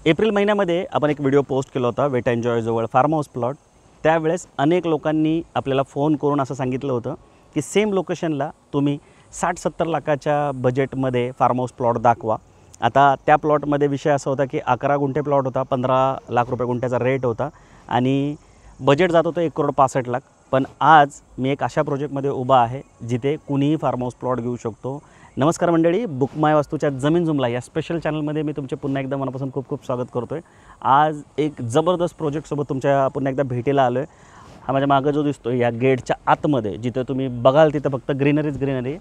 April महिन्यामध्ये आपण एक व्हिडिओ पोस्ट केला होता वेट एन्जॉय जवळ फार्म हाऊस प्लॉट। त्यावेळेस अनेक लोकांनी आपल्याला फोन करून असं सांगितलं होतं की सेम लोकेशनला तुम्ही 60-70 लाखाच्या बजेटमध्ये फार्म हाऊस प्लॉट दाखवा। आता त्या प्लॉटमध्ये विषय असा होता की 11 गुंठे प्लॉट होता, 15 लाख रुपये गुंठ्याचा रेट होता आणि बजेट जात होतं 1,65,00,000। पण आज मी एक अशा प्रोजेक्टमध्ये उभा आहे जिथे कुणीही फार्म हाऊस प्लॉट घेऊ शकतो। नमस्कार मंडळी, बुक माय वास्तूच्या जमीन जुमला या स्पेशल चॅनलमध्ये मी तुमचे पुन्हा एकदा मनापासून खूप खूप स्वागत करतो आहे। आज एक जबरदस्त प्रोजेक्टसोबत तुमच्या पुन्हा एकदा भेटीला आलो आहे। हा माझ्या मागं जो दिसतो या गेटच्या आतमध्ये जिथं तुम्ही बघाल तिथं फक्त ग्रीनरी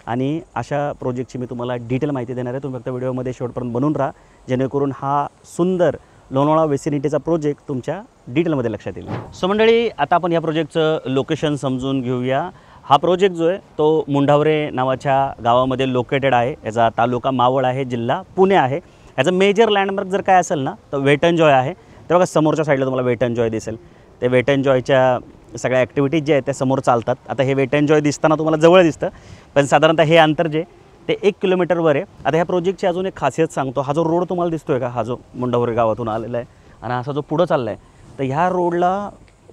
आणि अशा प्रोजेक्टची मी तुम्हाला डिटेल माहिती देणार आहे। तुम्ही फक्त व्हिडिओमध्ये शेवटपर्यंत बनून राहा जेणेकरून हा सुंदर लोणावळा वेसिनिटीचा प्रोजेक्ट तुमच्या डिटेलमध्ये लक्षात येईल। सो मंडळी, आता आपण या प्रोजेक्टचं लोकेशन समजून घेऊया। हा प्रोजेक्ट जो आहे तो मुंढावरे नावाच्या गावामध्ये लोकेटेड आहे। याचा तालुका मावळ आहे, जिल्हा पुणे आहे। याचा मेजर लँडमार्क जर काय असेल ना तर वेट एन्जॉय आहे। ते बघा समोरच्या साईडला तुम्हाला वेट एन्जॉय दिसेल। ते वेट एन्जॉयच्या सगळ्या ॲक्टिव्हिटीज जे आहेत त्या समोर चालतात। आता हे वेट एन्जॉय दिसताना तुम्हाला जवळ दिसतं, पण साधारणतः हे अंतर जे ते 1 किलोमीटरवर आहे। आता ह्या प्रोजेक्टची अजून एक खासियत सांगतो। हा जो रोड तुम्हाला दिसतोय का, हा जो मुंढावरे गावातून आलेला आहे आणि असा जो पुढं चालला आहे, तर ह्या रोडला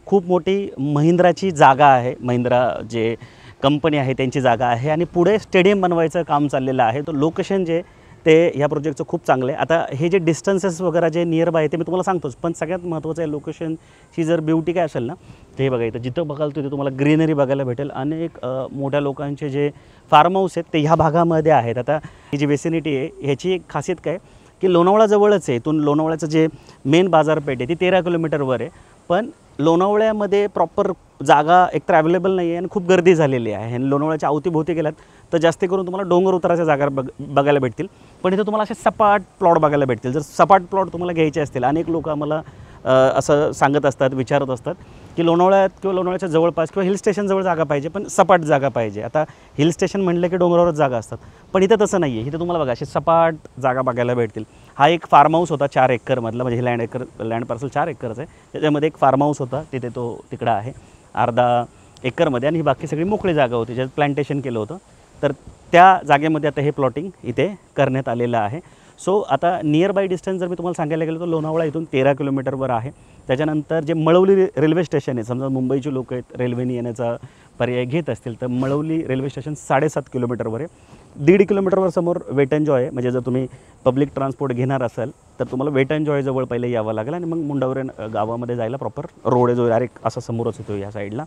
खूप मोठी महिंद्राची जागा आहे। महिंद्रा जे कंपनी आहे त्यांची जागा आहे आणि पुढे स्टेडियम बनवायचं काम चाललेलं आहे। तर लोकेशन जे ते ह्या प्रोजेक्टचं खूप चांगलं आहे। आता हे जे डिस्टन्सेस वगैरे जे नियर बाय ते मी तुम्हाला सांगतोच, पण सगळ्यात महत्त्वाचं आहे लोकेशनची जर ब्युटी काय असेल ना, ते बघा इथं जिथं बघाल तिथे तुम्हाला ग्रीनरी बघायला भेटेल। अनेक मोठ्या लोकांचे जे फार्म हाऊस आहेत ते ह्या भागामध्ये आहेत। आता ही जी वेसिनिटी आहे ह्याची एक खासियत काय की लोणावळा जवळच आहे। इथून लोणावळ्याचं जे मेन बाजारपेठ आहे ती 13 किलोमीटरवर आहे, पण लोणावळ्यामध्ये प्रॉपर जागा एकतर अवेलेबल नाही आहे आणि खूप गर्दी झालेली आहे। आणि लोणावळ्याच्या अवतीभोवती गेलात तर जास्त करून तुम्हाला डोंगर उताराच्या जागा बघायला भेटतील, पण इथे तुम्हाला असे सपाट प्लॉट बघायला भेटतील। जर सपाट प्लॉट तुम्हाला घ्यायचे असतील, अनेक लोक आम्हाला असं सांगत असतात, विचारत असतात की लोणावळ्यात किंवा लोणावळ्याच्या जवळपास किंवा हिल स्टेशनजवळ जागा पाहिजे, पण सपाट जागा पाहिजे। आता हिल स्टेशन म्हणलं की डोंगरावरच जागा असतात, पण इथं तसं नाही आहे। इथं तुम्हाला बघा असे सपाट जागा बघायला भेटतील। हा एक फार्म हाऊस होता 4 एकरमधला, म्हणजे हे लँड पार्सल 4 एकरचं आहे। त्याच्यामध्ये एक फार्म हाऊस होता, तिथे तो तिकडं आहे अर्धा एकरमध्ये, आणि ही बाकी सगळी मोकळी जागा होती ज्यात प्लांटेशन केलं होतं। तर त्या जागेमध्ये आता हे प्लॉटिंग इथे करण्यात आलेलं आहे। सो आता नियर बाय डिस्टन्स जर मी तुम्हाला सांगायला गेलो तर लोणावळा इथून 13 किलोमीटरवर आहे। त्याच्यानंतर जे मळवली रेल्वे स्टेशन आहे, समजा मुंबईची लोक आहेत रेल्वेने येण्याचा पर्याय घेत असतील तर मळवली रेल्वे स्टेशन 7.5 किलोमीटरवर आहे। 1.5 किलोमीटरवर समोर वेट एन्जॉय आहे, म्हणजे जर तुम्ही पब्लिक ट्रान्सपोर्ट घेणार असाल तर तुम्हाला वेट एन्जॉय जवळ पहिले यावं लागेल आणि मग मुंढावरे गावामध्ये जायला प्रॉपर रोड आहे जो डायरेक्ट असा समोरच होतो या साईडला।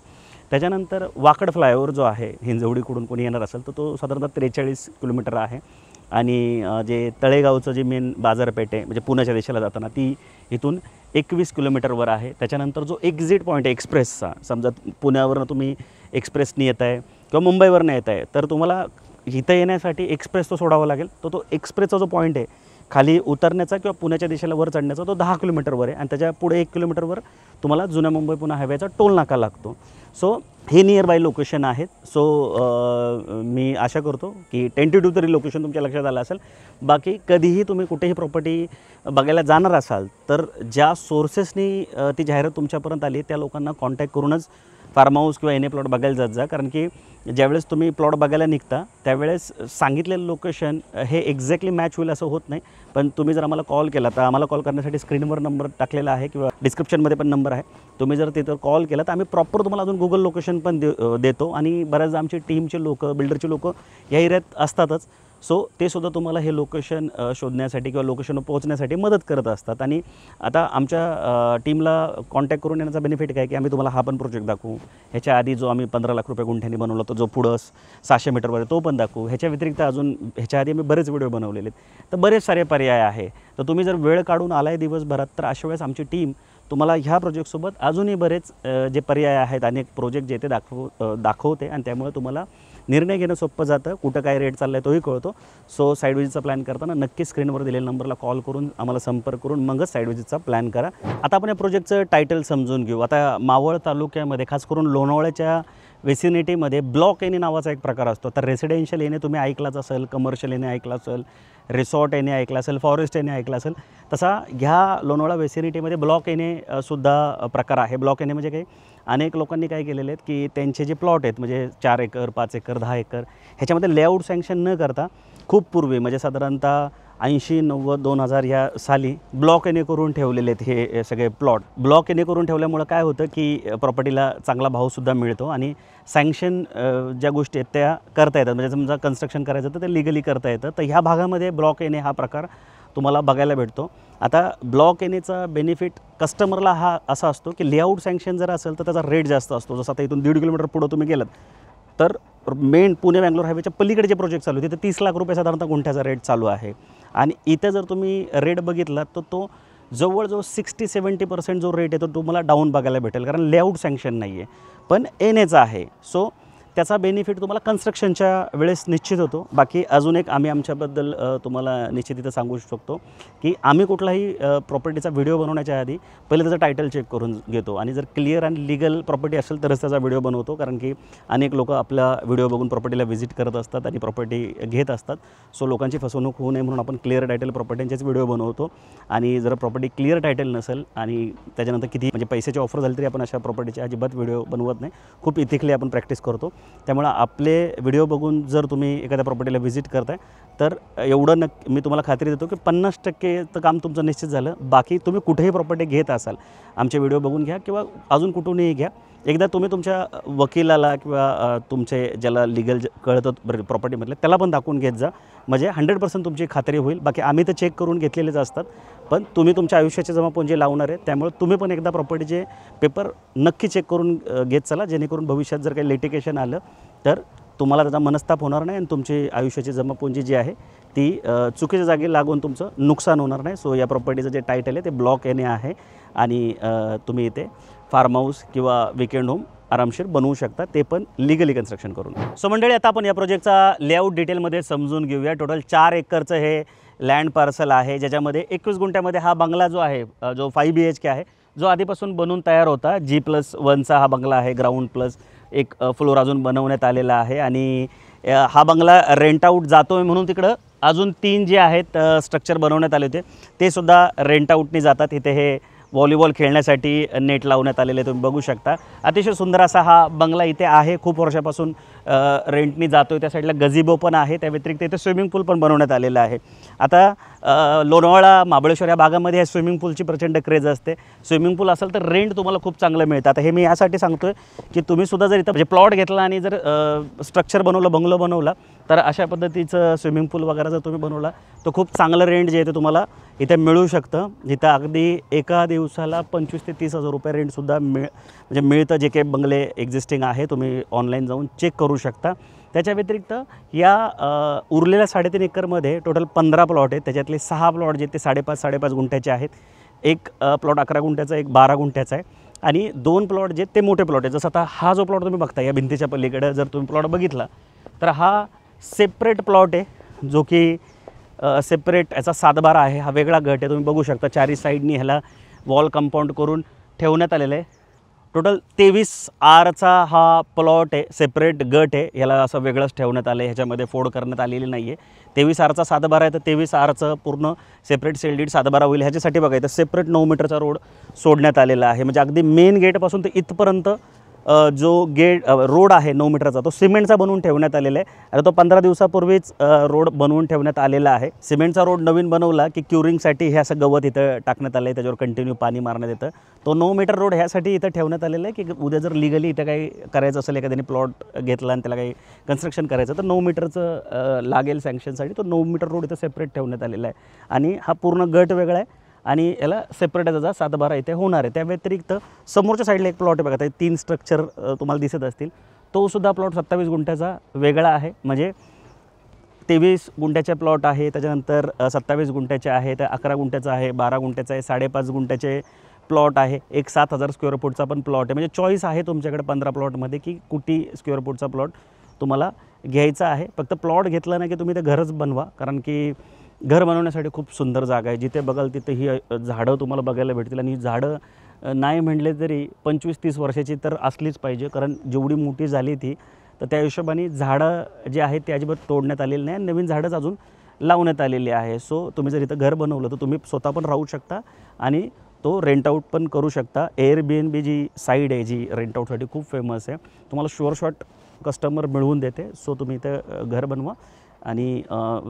त्याच्यानंतर वाकड फ्लायओव्हर जो आहे हिंजवडीकडून कोणी येणार असेल तर तो साधारणतः 43 किलोमीटर आहे। आणि जे तळेगावचं जे मेन बाजारपेठ आहे म्हणजे पुण्याच्या दिशेला जाताना ती इथून 21 किलोमीटरवर आहे। त्याच्यानंतर जो एक्झिट पॉईंट आहे एक्सप्रेसचा, समजा पुण्यावरनं तुम्ही एक्सप्रेसनी येत आहे किंवा मुंबईवरनं येत आहे तर तुम्हाला इथं येण्यासाठी एक्सप्रेस तो सोडावा लागेल। तो एक्सप्रेसचा जो पॉईंट आहे खाली उतरण्याचा किंवा पुण्याच्या दिशेला वर चढण्याचा तो 10 किलोमीटरवर आहे, आणि त्याच्या पुढे 1 किलोमीटरवर तुम्हाला जुन्या मुंबई पुणे हायवेचा टोल नाका लागतो। सो हे नियर बाय लोकेशन आहेत। सो मी आशा करतो की टेंटेटिव्ह तरी लोकेशन तुमच्या लक्षात आलं असेल। बाकी कधीही तुम्ही कुठेही प्रॉपर्टी बघायला जाणार असाल तर ज्या सोर्सेसनी ती जाहिरात तुमच्यापर्यंत आली त्या लोकांना कॉन्टॅक्ट करूनच फार्म हाऊस किंवा एने प्लॉट बघायला जात जा, कारण की ज्यावेळेस तुम्ही प्लॉट बघायला निघता त्यावेळेस सांगितलेलं लोकेशन हे एक्झॅक्टली मॅच होईल असं होत नाही। पण तुम्ही जर आम्हाला कॉल केला तर आम्हाला कॉल करण्यासाठी स्क्रीनवर नंबर टाकलेला आहे किंवा डिस्क्रिप्शनमध्ये पण नंबर आहे। तुम्ही जर तिथं कॉल केला तर आम्ही प्रॉपर तुम्हाला अजून गुगल लोकेशन पण देतो, आणि बऱ्याचदा आमची टीमचे लोक बिल्डरचे लोक या एरियात असतातच। सो ते सुद्धा तुम्हाला हे लोकेशन शोधण्यासाठी किंवा लोकेशनवर पोहोचण्यासाठी मदत करत असतात। आणि आता आमच्या टीमला कॉन्टॅक्ट करून येण्याचा बेनिफिट काय की आम्ही तुम्हाला हा पण प्रोजेक्ट दाखवू, ह्याच्या आधी जो आम्ही 15 लाख रुपये गुंठ्यांनी बनवला तो जो पुढं 600 मीटरवर आहे तो पण दाखवू। ह्याच्या व्यतिरिक्त अजून ह्याच्या आधी आम्ही बरेच व्हिडिओ बनवलेले आहेत, तर बरेच सारे पर्याय आहे। तर तुम्ही जर वेळ काढून आलाय दिवसभरात तर अशा वेळेस आमची टीम तुम्हाला ह्या प्रोजेक्टसोबत अजूनही बरेच जे पर्याय आहेत, अनेक प्रोजेक्ट जे ते दाखवते, आणि त्यामुळे तुम्हाला निर्णय घेणं सोपं जातं। कुठं काय रेट चालला आहे तोही कळतो। सो साईड विजिटचा प्लॅन करताना नक्की स्क्रीनवर दिलेल्या नंबरला कॉल करून आम्हाला संपर्क करून मगच साईड विजिटचा प्लॅन करा। आता आपण या प्रोजेक्टचं टायटल समजून घेऊ। आता मावळ तालुक्यामध्ये खास करून लोणावळ्याच्या वेसिनिटीमध्ये ब्लॉक एने नावाचा एक प्रकार असतो। तर रेसिडेन्शियल एने तुम्ही ऐकलाच असेल, कमर्शियल एने ऐकला असेल, रिसॉर्ट एने ऐकला असेल, फॉरेस्ट एने ऐकला असेल, तसा ह्या लोणावळा वेसिनिटीमध्ये ब्लॉक एने सुद्धा प्रकार आहे। ब्लॉक एने म्हणजे काही अनेक लोकांनी काय केलेले आहेत की त्यांचे जे प्लॉट आहेत म्हणजे 4 एकर 5 एकर 10 एकर ह्याच्यामध्ये लेआउट सँक्शन न करता खूप पूर्वी म्हणजे साधारणतः 80-90-2000 या साली ब्लॉक एने करून ठेवलेले आहेत हे सगळे प्लॉट. ब्लॉक एने करून ठेवल्यामुळं काय होतं की प्रॉपर्टीला चांगला भावसुद्धा मिळतो आणि सँक्शन ज्या गोष्टी आहेत त्या करता येतात. म्हणजे समजा कन्स्ट्रक्शन करायचं तर ते लिगली करता येतं. तर ह्या भागामध्ये ब्लॉक एने हा प्रकार तुम्हाला बघायला भेटतो. आता ब्लॉक एनेचा बेनिफिट कस्टमरला हा असा असतो की लेआउट सँक्शन जर असेल तर त्याचा रेट जास्त असतो. जसं आता इथून 1.5 किलोमीटर पुढं तुम्ही गेलात तर मेन पुणे बँगलोर हायवेच्या पलीकडे जे प्रोजेक्ट चालू आहे तिथे 30 लाख रुपये साधारणतः गुंठ्याचा रेट चालू आहे. आणि इथे जर तुम्ही रेट बघितला तर तो जवळजवळ 60-70% जो रेट आहे तो तुम्हाला डाऊन बघायला भेटेल, कारण लेआउट सँक्शन नाही आहे पण एनेचा आहे. सो त्याचा बेनिफिट तुम्हाला कन्स्ट्रक्शनच्या वेळेस निश्चित होतो. बाकी अजून एक आम्ही आमच्याबद्दल तुम्हाला निश्चित इथं सांगू शकतो की आम्ही कुठलाही प्रॉपर्टीचा व्हिडिओ बनवण्याच्या आधी पहिले त्याचं टायटल चेक करून घेतो आणि जर क्लिअर आणि लीगल प्रॉपर्टी असेल तरच त्याचा व्हिडिओ बनवतो. कारण की अनेक लोक आपला व्हिडिओ बघून प्रॉपर्टीला व्हिजिट करत असतात आणि प्रॉपर्टी घेत असतात. सो लोकांची फसवणूक होऊ नये म्हणून आपण क्लिअर टायटल प्रॉपर्टींचेच व्हिडिओ बनवतो. आणि जर प्रॉपर्टी क्लिअर टायटल नसेल आणि त्याच्यानंतर किती म्हणजे पैशाची ऑफर झाली तरी आपण अशा प्रॉपर्टीची अजिबात व्हिडिओ बनवत नाही. खूप इथिकली आपण प्रॅक्टिस करतो. त्यामुळे आपले व्हिडिओ बघून जर तुम्ही एखाद्या प्रॉपर्टीला व्हिजिट करताय तर एवढं मी तुम्हाला खात्री देतो की 50% तर काम तुमचं निश्चित झालं. बाकी तुम्ही कुठेही प्रॉपर्टी घेत असाल आमचे व्हिडिओ बघून घ्या किंवा अजून कुठूनही घ्या. एकदा तुम्ही तुमच्या वकिलाला किंवा तुमचे ज्याला लिगल कळतं प्रॉपर्टीमधले त्याला पण दाखवून घेत जा, म्हणजे 100% तुमची खात्री होईल. बाकी आम्ही तर चेक करून घेतलेलेच असतात पण तुम्ही तुमच्या आयुष्याचे जमापुंजी लावणार आहे त्यामुळे तुम्ही पण एकदा प्रॉपर्टीचे पेपर नक्की चेक करून घेत चला, जेणेकरून भविष्यात जर काही लिटिगेशन आलं तर तुम्हाला त्याचा मनस्ताप होणार नाही आणि तुमची आयुष्याची जमापुंजी जी आहे ती चुकीच्या जागी लागून तुमचं नुकसान होणार नाही. सो या प्रॉपर्टीचं जे टायटल आहे ते ब्लॉक एने आहे आणि तुम्ही इथे फार्म हाऊस किंवा विकेंड होम आरामशीर बनवू शकता, ते पण लिगली कन्स्ट्रक्शन करून. सो मंडळी आता आपण या प्रोजेक्टचा लेआउट डिटेलमध्ये समजून घेऊया. टोटल 4 एकरचं हे लँड पार्सल आहे ज्याच्यामध्ये 21 गुंठ्यामध्ये हा बंगला जो आहे जो 5 BHK आहे जो आधीपासून बनवून तयार होता. G+1चा हा बंगला आहे. ग्राउंड प्लस एक फ्लोर अजून बनवण्यात आलेला आहे आणि हा बंगला रेंट आऊट जातो आहे म्हणून तिकडं अजून 3 जे आहेत स्ट्रक्चर बनवण्यात आले होते ते सुद्धा रेंट आऊटने जातात. इथे हे व्हॉलीबॉल खेळण्यासाठी नेट लावण्यात आलेले तुम्ही बघू शकता. अतिशय सुंदर असा हा बंगला इथे आहे. खूप वर्षापासून रेंटनी जातो आहे. त्या साईडला गझिबो पण आहे. त्या व्यतिरिक्त इथे स्विमिंग पूल पण बनवण्यात आलेला आहे. आता लोणावळा महाबळेश्वर या भागामध्ये ह्या स्विमिंग पूलची प्रचंड क्रेज असते. स्विमिंग पूल असेल तर रेंट तुम्हाला खूप चांगलं मिळतं. आता हे मी यासाठी सांगतो आहे की तुम्हीसुद्धा जर इथं म्हणजे प्लॉट घेतला आणि जर स्ट्रक्चर बनवलं बंगलो बनवला तर अशा पद्धतीचं स्विमिंग पूल वगैरे जर तुम्ही बनवला तर खूप चांगलं रेंट जे आहे ते तुम्हाला इथे मिळू शकतं. इथं अगदी एका दिवसाला 25,000 ते 30,000 रुपये रेंटसुद्धा म्हणजे मिळतं. जे काही बंगले एक्झिस्टिंग आहे तुम्ही ऑनलाईन जाऊन चेक करू शकता. त्याच्या व्यतिरिक्त या उरलेल्या 3.5 एकरमध्ये टोटल 15 प्लॉट आहेत. त्याच्यातले 6 प्लॉट जे ते 5.5 गुंठ्याचे आहेत. एक प्लॉट 11 गुंठ्याचा, एक 12 गुंठ्याचा आहे आणि 2 प्लॉट जे ते मोठे प्लॉट आहेत. जसं आता हा जो प्लॉट तुम्ही बघता या भिंतीच्या पलीकडे जर तुम्ही प्लॉट बघितला तर हा सेपरेट प्लॉट आहे जो की सेपरेट याचा 7/12 आहे. हा वेगळा गट आहे. तुम्ही बघू शकता 4 साईडनी ह्याला वॉल कंपाऊंड करून ठेवण्यात आलेलं आहे. टोटल 23 आरचा हा प्लॉट आहे. सेपरेट गट आहे. याला असं वेगळंच ठेवण्यात आलं आहे. ह्याच्यामध्ये फोड करण्यात आलेली नाही आहे. 23 आरचा 7/12 आहे तर 23 आरचं पूर्ण सेपरेट सेलडीड 7/12 होईल. ह्याच्यासाठी बघायचं सेपरेट 9 मीटरचा रोड सोडण्यात आलेला आहे. म्हणजे अगदी मेन गेटपासून तर इथपर्यंत जो रोड आहे 9 मीटरचा तो सिमेंटचा बनवून ठेवण्यात आलेला आहे. आता तो 15 दिवसापूर्वीच रोड बनवून ठेवण्यात आलेला आहे. सिमेंटचा रोड नवीन बनवला की क्युरिंगसाठी हे असं गवत इथं टाकण्यात आलं आहे. त्याच्यावर कंटिन्यू पाणी मारण्यात येतं. तो 9 मीटर रोड ह्यासाठी इथं ठेवण्यात आलेला आहे की उद्या जर लिगली इथं काही करायचं असेल, एखाद्याने प्लॉट घेतला आणि त्याला काही कन्स्ट्रक्शन करायचं तर 9 मीटरचं लागेल सँक्शनसाठी. तो 9 मीटर रोड इथं सेपरेट ठेवण्यात आलेला आहे आणि हा पूर्ण गट वेगळा आहे आणि याला सेपरेट त्याचा 7/12 इथे होणार आहे. त्या व्यतिरिक्त समोरच्या साईडला एक प्लॉट आहे बघा. ते 3 स्ट्रक्चर तुम्हाला दिसत असतील. तो सुद्धा प्लॉट 27 गुंठ्याचा वेगळा आहे. म्हणजे 23 गुंठ्याचे प्लॉट आहे, त्याच्यानंतर 27 गुंठ्याचे आहे, त्या 11 गुंठ्याचा आहे, 12 गुंठ्याचा आहे, 5.5 गुंठ्याचे प्लॉट आहे, एक 7,000 स्क्वेअर फूटचा पण प्लॉट आहे. म्हणजे चॉईस आहे तुमच्याकडे 15 प्लॉटमध्ये की कुठे स्क्वेअर फूटचा प्लॉट तुम्हाला घ्यायचा आहे. फक्त प्लॉट घेतला नाही की तुम्ही ते घरच बनवा, कारण की घर बनवण्यासाठी खूप सुंदर जागा आहे. जिथे बघाल तिथे ही झाडं तुम्हाला बघायला भेटतील आणि झाडं नाही म्हटले तरी 25-30 वर्षाची तर असलीच पाहिजे, कारण जेवढी मोठी झाली ती तर त्या हिशोबाने झाडं जे आहेत ते अजिबात तोडण्यात आलेली नाही, नवीन झाडंच अजून लावण्यात आलेली आहे. सो तुम्ही जर इथं घर बनवलं तर तुम्ही स्वतः पण राहू शकता आणि तो रेंट आऊट पण करू शकता. Airbnb जी साईड आहे जी रेंट आऊटसाठी खूप फेमस आहे, तुम्हाला शुअर शॉट कस्टमर मिळवून देते. सो तुम्ही इथं घर बनवा आणि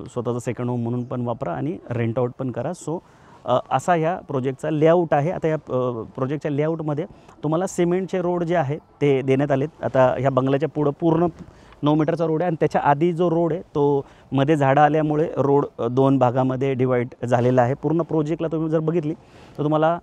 स्वतःचं सेकंड होम म्हणून पण वापरा आणि रेंट आउट पण करा. सो असा ह्या प्रोजेक्टचा लेआउट आहे. आता या प्रोजेक्टच्या लेआउटमध्ये तुम्हाला सिमेंटचे रोड जे आहे ते देण्यात आलेत. आता ह्या बंगल्याच्या पुढं पूर्ण 9 मीटरचा रोड आहे आणि त्याच्या आधी जो रोड आहे तो मध्ये झाडं आल्यामुळे रोड 2 भागामध्ये डिवाईड झालेला आहे. पूर्ण प्रोजेक्टला तुम्ही जर बघितली तर तुम्हाला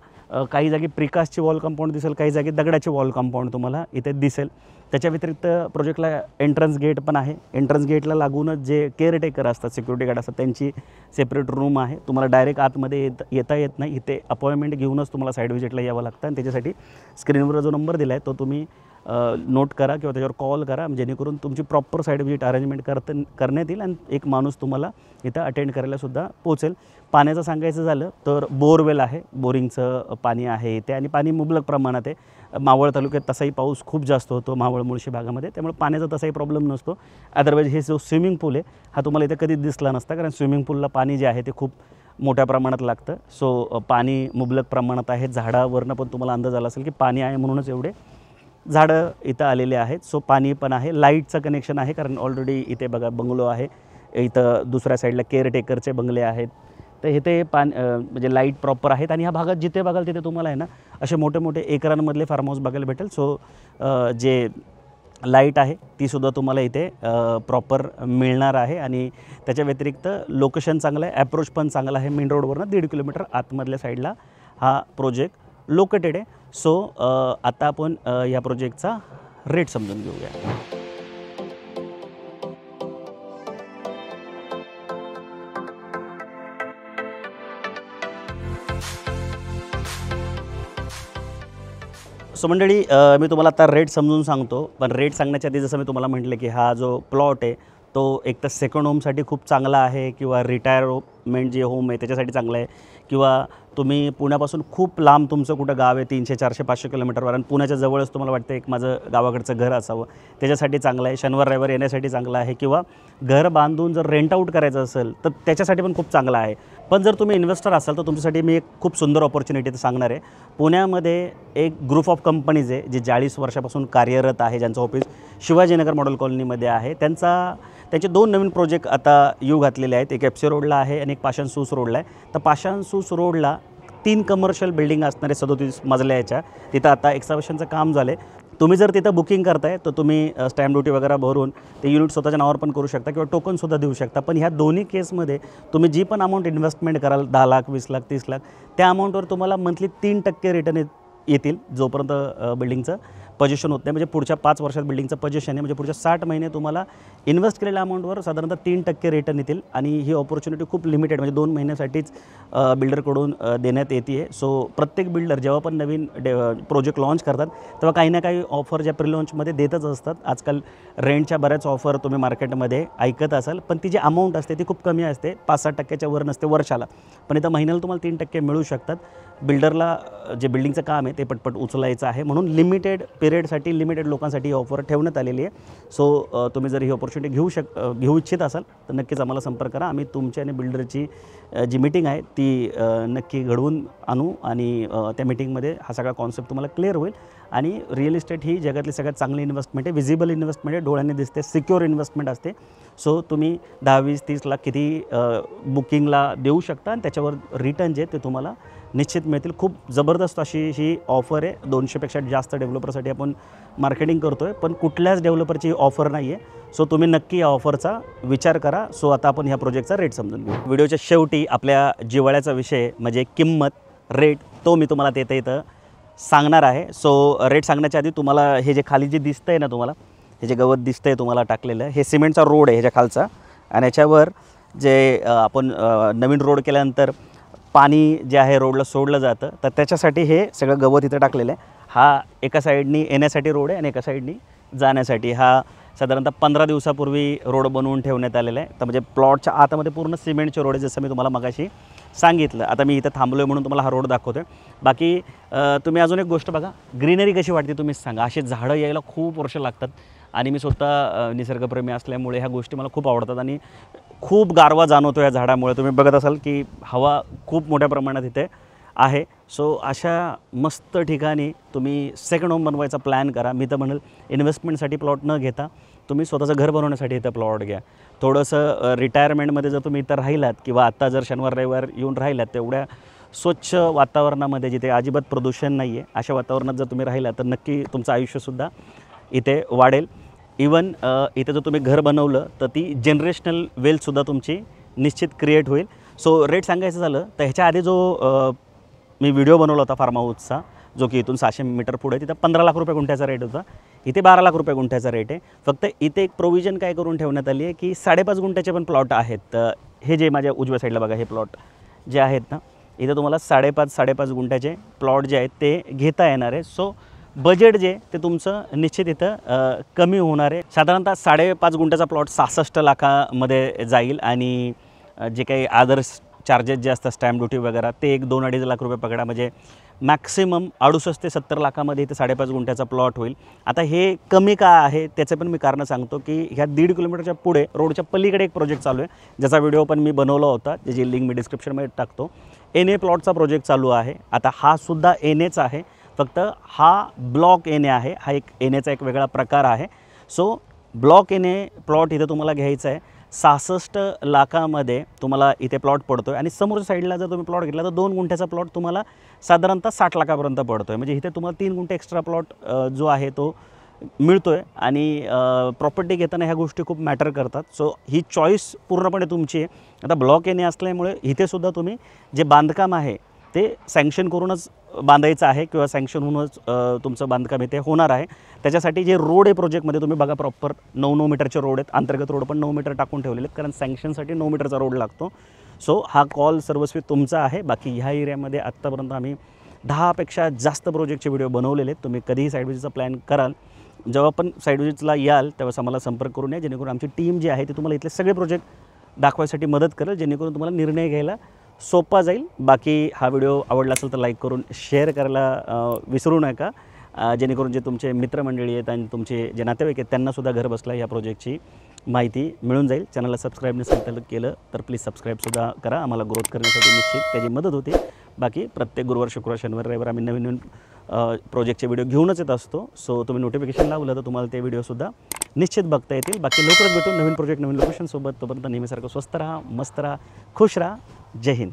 काही जागी प्रिकास्टची वॉल कंपाऊंड दिसेल, काही जागी दगडाची वॉल कंपाऊंड तुम्हाला इथे दिसेल. त्याच्या व्यतिरिक्त प्रोजेक्टला एंट्रन्स गेट पण आहे. एंट्रन्स गेटला लागूनच जे केअरटेकर असतात, सिक्युरिटी गार्ड असतात, त्यांची सेपरेट रूम आहे. तुम्हाला डायरेक्ट आतमध्ये येता येत नाही. इथे अपॉइंटमेंट घेऊनच तुम्हाला साईड व्हिजिटला यावं लागतं आणि त्याच्यासाठी स्क्रीनवर जो नंबर दिला आहे तो तुम्ही नोट करा किंवा त्याच्यावर कॉल करा, जेणेकरून तुमची प्रॉपर साईड व्हिजिट अरेंजमेंट करण्यात येईल आणि एक माणूस तुम्हाला इथं अटेंड करायलासुद्धा पोहोचेल. पाण्याचं सांगायचं झालं तर बोरवेल आहे, बोरिंगचं पाणी आहे इथे आणि पाणी मुबलक प्रमाणात आहे. मावळ तालुक्यात तसाही पाऊस खूप जास्त होतो मावळ मुळशी भागामध्ये, त्यामुळे पाण्याचा तसाही प्रॉब्लेम नसतो. अदरवाईज हे जो स्विमिंग पूल आहे हा तुम्हाला इथे कधीच दिसला नसता, कारण स्विमिंग पूलला पाणी जे आहे ते खूप मोठ्या प्रमाणात लागतं. सो पाणी मुबलक प्रमाणात आहे. झाडावरनं पण तुम्हाला अंदाज आला असेल की पाणी आहे, म्हणूनच एवढे झाडं इथं आलेले आहेत. सो पाणी पण आहे. लाईटचं कनेक्शन आहे, कारण ऑलरेडी इथे बघा बंगलो आहे, इथं दुसऱ्या साईडला केअरटेकरचे बंगले आहेत. तर इथे म्हणजे लाईट प्रॉपर आहेत आणि ह्या भागात जिथे बघाल तिथे तुम्हाला आहे ना असे मोठे मोठे एकरांमधले फार्म हाऊस बघायला भेटेल. सो जे लाईट आहे तीसुद्धा तुम्हाला इथे प्रॉपर मिळणार आहे आणि त्याच्या व्यतिरिक्त लोकेशन चांगलं आहे, ॲप्रोच पण चांगला आहे. मेन रोडवरनं 1.5 किलोमीटर आतमधल्या साईडला हा प्रोजेक्ट लोकेटेड आहे. सो आता आपण या प्रोजेक्टचा रेट समजून घेऊया. सो मंडळी, मी तुम्हाला आता रेट समजून सांगतो, पण रेट सांगण्याच्या आधी जसं मी तुम्हाला म्हटलं की हा जो प्लॉट आहे तो एक तर सेकंड होमसाठी खूप चांगला आहे किंवा रिटायरमेंट जे होम आहे त्याच्यासाठी चांगलं आहे, किंवा तुम्ही पुण्यापासून खूप लांब तुमचं कुठं गाव आहे 300 400 500 किलोमीटरवर आणि पुण्याच्या जवळच तुम्हाला वाटतं एक माझं गावाकडचं घर असावं, त्याच्यासाठी चांगलं आहे. शनिवार रविवार येण्यासाठी चांगलं आहे, किंवा घर बांधून जर रेंट आऊट करायचं असेल तर त्याच्यासाठी पण खूप चांगलं आहे. पण जर तुम्ही इन्व्हेस्टर असाल तर तुमच्यासाठी मी एक खूप सुंदर ऑपॉर्च्युनिटी सांगणार आहे. पुण्यामध्ये एक ग्रुप ऑफ कंपनीज आहे जे 40 वर्षापासून कार्यरत आहे, ज्यांचं ऑफिस शिवाजीनगर मॉडेल कॉलनीमध्ये आहे. त्यांचे 2 नवीन प्रोजेक्ट आता येऊ घातलेले आहेत. एक एफसी रोडला आहे आणि एक पाषाण सूस रोडला आहे. तर पाषाण सूस रोडला 3 कमर्शियल बिल्डिंग असणारे 37 मजल्याच्या तिथं आता एक्स्कॅव्हेशनचं काम झालं आहे. तुम्ही जर तिथं बुकिंग करताय तर तुम्ही स्टॅम्प ड्युटी वगैरे भरून ते युनिट स्वतःच्या नावावर पण करू शकता किंवा टोकनसुद्धा देऊ शकता. पण ह्या दोन्ही केसमध्ये तुम्ही जी पण अमाऊंट इन्व्हेस्टमेंट कराल 10 लाख 20 लाख 30 लाख त्या अमाऊंटवर तुम्हाला मंथली 3% रिटर्न येतील, जोपर्यंत बिल्डिंगचं पोझिशन होत नाही. म्हणजे पुढच्या 5 वर्षात बिल्डिंगचं पोझिशन आहे, म्हणजे पुढच्या 60 महिने तुम्हाला इन्व्हेस्ट केलेल्या अमाऊंटवर साधारणतः 3% रिटर्न येतील. आणि ही ऑपॉर्च्युनिटी खूप लिमिटेड, म्हणजे 2 महिन्यासाठीच बिल्डरकडून देण्यात येते आहे. सो प्रत्येक बिल्डर जेव्हा पण नवीन प्रोजेक्ट लॉन्च करतात तेव्हा काही ना काही ऑफर ज्या प्री लॉन्चमध्ये देतच असतात. आजकाल रेंटच्या बऱ्याच ऑफर तुम्ही मार्केटमध्ये ऐकत असाल, पण ती जी अमाऊंट असते ती खूप कमी असते, 5-6% वर नसते वर्षाला. पण इथं महिन्याला तुम्हाला 3% मिळू शकतात. बिल्डरला जे बिल्डिंगचं काम आहे ते पटपट उचलायचं आहे, म्हणून लिमिटेड पिरियडसाठी लिमिटेड लोकांसाठी ही ऑफर ठेवण्यात आलेली आहे. सो तुम्ही जर ही ऑपॉर्च्युनिटी घेऊ इच्छित असाल तर नक्कीच आम्हाला संपर्क करा. आम्ही तुमची आणि बिल्डरची जी मीटिंग आहे ती नक्की घडवून आणू आणि त्या मीटिंगमध्ये हा सगळा कॉन्सेप्ट तुम्हाला क्लिअर होईल. आणि रिअल इस्टेट ही जगातली सगळ्यात चांगली इन्व्हेस्टमेंट आहे, विजिबल इन्व्हेस्टमेंट आहे, डोळ्यांनी दिसते, सिक्युअर इन्व्हेस्टमेंट असते. सो तुम्ही 10-20-30 लाख किती बुकिंगला देऊ शकता आणि त्याच्यावर रिटर्न जे ते तुम्हाला निश्चित मिळतील. खूप जबरदस्त अशी ही ऑफर आहे. 200पेक्षा जास्त डेव्हलपरसाठी आपण मार्केटिंग करतो आहे, पण कुठल्याच डेव्हलपरची ऑफर नाही आहे. सो तुम्ही नक्की या ऑफरचा विचार करा. सो आता आपण ह्या प्रोजेक्टचा रेट समजून घेऊ. व्हिडिओच्या शेवटी आपल्या जिव्हाळ्याचा विषय म्हणजे किंमत, रेट, तो मी तुम्हाला इथं सांगणार आहे. सो रेट सांगण्याच्या आधी तुम्हाला हे जे खाली जे दिसतं आहे ना, तुम्हाला हे जे गवत दिसतं आहे तुम्हाला टाकलेलं, हे सिमेंटचा रोड आहे ह्याच्या खालचा, आणि याच्यावर जे आपण नवीन रोड केल्यानंतर पाणी जे आहे रोडला सोडलं जातं, तर त्याच्यासाठी हे सगळं गवत इथं टाकलेलं आहे. हा एका साईडनी येण्यासाठी रोड आहे आणि एका साईडनी जाण्यासाठी. हा साधारणतः 15 दिवसापूर्वी रोड बनवून ठेवण्यात आलेला आहे. तर म्हणजे प्लॉटच्या आतमध्ये पूर्ण सिमेंटचे रोड आहे, जसं मी तुम्हाला मगाशी सांगितलं. आता मी इथं थांबलो आहे म्हणून तुम्हाला हा रोड दाखवतो आहे. बाकी तुम्ही अजून एक गोष्ट बघा, ग्रीनरी कशी वाटते तुम्हीच सांगा. असे झाडं यायला खूप वर्ष लागतात आणि मी स्वतः निसर्गप्रेमी असल्यामुळे ह्या गोष्टी मला खूप आवडतात आणि खूप गारवा जाणवतो या झाडामुळे. तुम्ही बघत असाल की हवा खूप मोठ्या प्रमाणात इथे आहे. सो अशा मस्त ठिकाणी तुम्ही सेकंड होम बनवायचा प्लॅन करा. मी तर म्हणेल इन्व्हेस्टमेंटसाठी प्लॉट न घेता तुम्ही स्वतःचं घर बनवण्यासाठी इथं प्लॉट घ्या. थोडंसं रिटायरमेंटमध्ये जर तुम्ही इथं राहिलात किंवा आत्ता जर शनिवार रविवार येऊन राहिलात तेवढ्या स्वच्छ वातावरणामध्ये जिथे अजिबात प्रदूषण नाही आहे अशा वातावरणात जर तुम्ही राहिलात तर नक्की तुमचं आयुष्यसुद्धा इथे वाढेल. इवन इथे जर तुम्ही घर बनवलं तर ती जनरेशनल वेल्थसुद्धा तुमची निश्चित क्रिएट होईल. सो रेट सांगायचं झालं तर ह्याच्या आधी जो मी व्हिडिओ बनवला होता फार्म हाऊसचा जो की इथून 600 मीटर पुढे तिथं 15 लाख रुपये गुंठ्याचा रेट होता. इथे 12 लाख रुपये गुंठ्याचा रेट आहे. फक्त इथे एक प्रोव्हिजन काय करून ठेवण्यात आली आहे की 5.5 गुंठ्याचे पण प्लॉट आहेत. तर हे जे माझ्या उजव्या साईडला बघा हे प्लॉट जे आहेत ना इथे तुम्हाला 5.5 गुंठ्याचे प्लॉट जे आहेत ते घेता येणार आहे. सो बजेट जे ते तुमचं निश्चित इथं कमी होणार आहे. साधारणतः 5.5 गुंठ्याचा प्लॉट 66 लाखामध्ये जाईल आणि जे काही अदर्स चार्जेस जे असतात स्टॅम्प ड्युटी वगैरे ते 2-2.5 लाख रुपये पकडा म्हणजे मॅक्सिमम 68 ते 70 लाखामध्ये इथे 5.5 गुंठ्याचा प्लॉट होईल. आता हे कमी का आहे त्याचं पण मी कारण सांगतो की ह्या 1.5 किलोमीटरच्या पुढे रोडच्या पलीकडे एक प्रोजेक्ट चालू आहे ज्याचा व्हिडिओ पण मी बनवला होता ज्याची लिंक मी डिस्क्रिप्शनमध्ये टाकतो. NA प्लॉटचा प्रोजेक्ट चालू आहे. आता हा सुद्धा NAचा आहे फक्त हा ब्लॉक NA आहे. हा एक NAचा एक वेगळा प्रकार आहे. सो ब्लॉक NA प्लॉट इथे तुम्हाला घ्यायचा आहे. 66 लाखामध्ये तुम्हाला इथे प्लॉट पडतो आहे आणि समोरच्या साईडला जर तुम्ही प्लॉट घेतला तर 2 गुंठ्याचा प्लॉट तुम्हाला साधारणतः 60 लाखापर्यंत पडतो आहे. म्हणजे इथे तुम्हाला 3 गुंठे एक्स्ट्रा प्लॉट जो आहे तो मिळतो आहे आणि प्रॉपर्टी घेताना ह्या गोष्टी खूप मॅटर करतात. सो ही चॉईस पूर्णपणे तुमची आहे. आता ब्लॉक NA असल्यामुळे इथेसुद्धा तुम्ही जे बांधकाम आहे ते सँक्शन करूनच बांधायचं आहे किंवा सँक्शन होऊनच तुमचं बांधकाम इथे होणार आहे. त्याच्यासाठी जे रोड आहे प्रोजेक्टमध्ये तुम्ही बघा प्रॉपर 9 मीटरचे रोड आहेत. अंतर्गत रोड पण 9 मीटर टाकून ठेवलेले आहेत कारण सँक्शनसाठी 9 मीटरचा रोड लागतो. सो हा कॉल सर्वस्वी तुमचा आहे. बाकी ह्या एरियामध्ये आत्तापर्यंत आम्ही 10पेक्षा जास्त प्रोजेक्टचे व्हिडिओ बनवलेले आहेत. तुम्ही कधीही साईड विजिटचा प्लॅन कराल जेव्हा पण साईड विजिटला याल तेव्हा आम्हाला संपर्क करून या जेणेकरून आमची टीम जी आहे ती तुम्हाला इथले सगळे प्रोजेक्ट दाखवायसाठी मदत करेल जेणेकरून तुम्हाला निर्णय घ्यायला सोपा जाईल. बाकी हा व्हिडिओ आवडला असेल तर लाईक करून शेअर करायला विसरू नका जेणेकरून जे तुमचे मित्रमंडळी आहेत आणि तुमचे जे नातेवाईक आहेत त्यांनासुद्धा घर बसल्या या प्रोजेक्टची माहिती मिळून जाईल. चॅनलला सबस्क्राईब नसेल केलं तर प्लीज सबस्क्राईबसुद्धा करा. आम्हाला ग्रोथ करण्यासाठी निश्चित त्याची मदत होते. बाकी प्रत्येक गुरुवार शुक्रवार शनिवार रविवार आम्ही नवीन नवीन प्रोजेक्टचे व्हिडिओ घेऊनच येत असतो. सो तुम्ही नोटिफिकेशन लावलं तर तुम्हाला ते व्हिडिओसुद्धा निश्चित बघता येतील. बाकी लवकरच भेटून नवीन प्रोजेक्ट नवीन लोकेशनसोबत. तोपर्यंत नेहमीसारखं स्वस्त राहा, मस्त राहा, खुश राहा. जय हिंद.